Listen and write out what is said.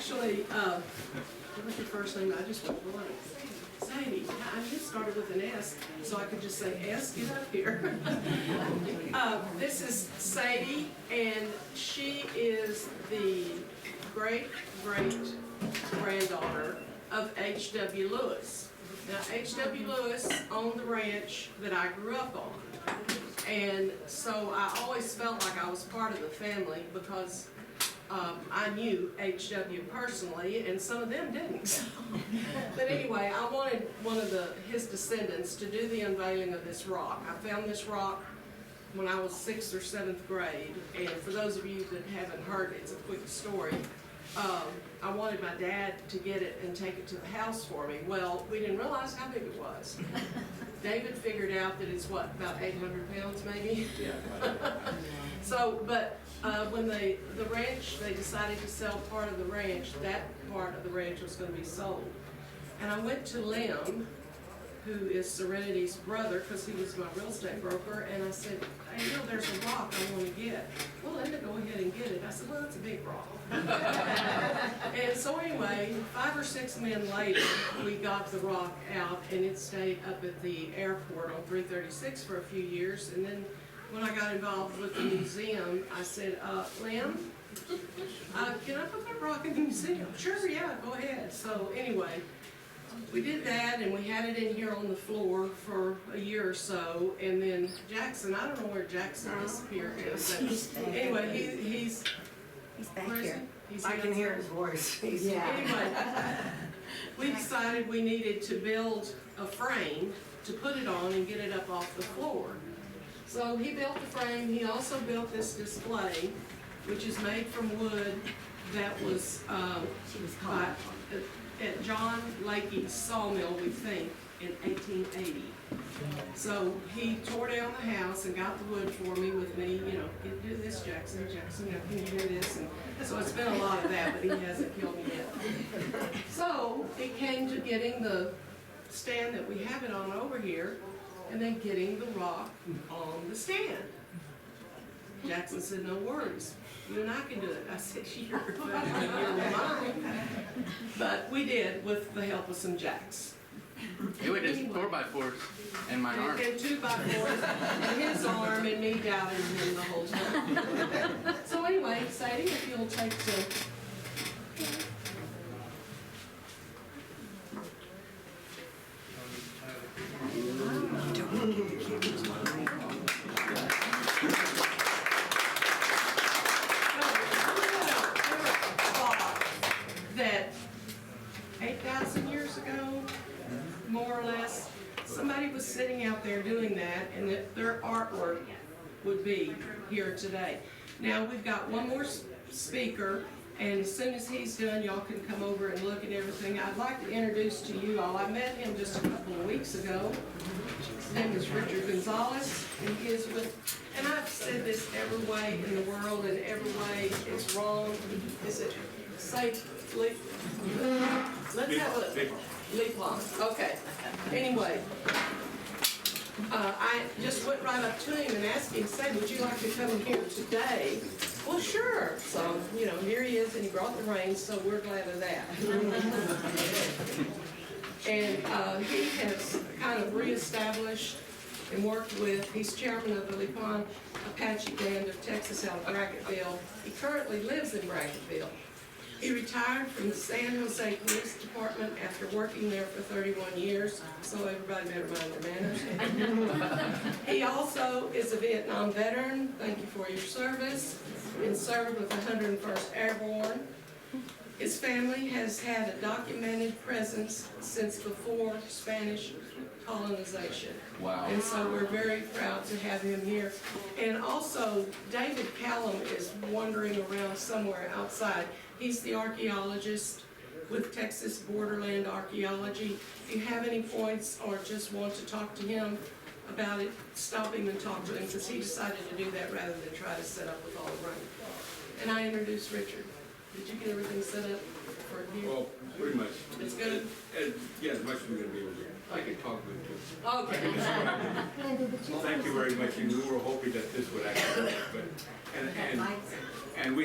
actually, what's your first name? I just went blank. Sadie. I just started with an S, so I could just say, S, get up here. This is Sadie, and she is the great-great-granddaughter of H.W. Lewis. Now, H.W. Lewis owned the ranch that I grew up on. And so I always felt like I was part of the family because I knew H.W. personally, and some of them didn't. So. But anyway, I wanted one of his descendants to do the unveiling of this rock. I found this rock when I was 6th or 7th grade, and for those of you that haven't heard it, it's a quick story. I wanted my dad to get it and take it to the house for me. Well, we didn't realize how big it was. David figured out that it's what, about 800 pounds maybe? Yeah. So, but when the ranch, they decided to sell part of the ranch, that part of the ranch was going to be sold. And I went to Lim, who is Serenity's brother, because he was my real estate broker, and I said, hey, you know, there's a rock I want to get. Well, Linda, go ahead and get it. I said, well, it's a big rock. And so anyway, 5 or 6 men later, we got the rock out, and it stayed up at the airport on 336 for a few years. And then when I got involved with the museum, I said, Lim, can I put that rock in the museum? Sure, yeah, go ahead. So anyway, we did that, and we had it in here on the floor for a year or so, and then Jackson, I don't know where Jackson disappeared. Anyway, he's back here. I can hear his voice. Anyway, we decided we needed to build a frame to put it on and get it up off the floor. So he built the frame. He also built this display, which is made from wood that was at John Lakey's sawmill, we think, in 1880. So he tore down the house and got the wood for me with me, you know, do this, Jackson, Jackson, can you do this? And so it's been a lot of that, but he hasn't killed me yet. So it came to getting the stand that we have it on over here, and then getting the rock on the stand. Jackson said, no worries. You and I can do it. I said, you're mine. But we did with the help of some jacks. It was just 4x4s in my arm. And 2x4s in his arm and me doubting him the whole time. So anyway, Sadie, if you'll take the... That 8,000 years ago, more or less, somebody was sitting out there doing that, and that their artwork would be here today. Now we've got one more speaker, and as soon as he's done, y'all can come over and look at everything. I'd like to introduce to you all. I met him just a couple of weeks ago. His name is Richard Gonzalez, and he is with, and I've said this every way in the world, and every way it's wrong. Is it safely? Let's have a leap on. Okay. Anyway, I just went right up to him and asked him, say, would you like to come in here today? Well, sure. So, you know, here he is, and he brought the reins, so we're glad of that. And he has kind of reestablished and worked with, he's chairman of the Lepon Apache Band of Texas out of Bracketville. He currently lives in Bracketville. He retired from the San Jose Police Department after working there for 31 years, so everybody better mind their manners. He also is a Vietnam veteran. Thank you for your service. And served with the 101st Airborne. His family has had a documented presence since before Spanish colonization. Wow. And so we're very proud to have him here. And also, David Callum is wandering around somewhere outside. He's the archaeologist with Texas Borderland Archaeology. If you have any points or just want to talk to him about it, stop him and talk to him, because he decided to do that rather than try to set up with all the running. And I introduced Richard. Did you get everything set up for you? Well, pretty much. It's good? Yeah, as much as we're going to be able to. I can talk with you. Okay. Thank you very much, and we were hoping that this would actually work, but, and we have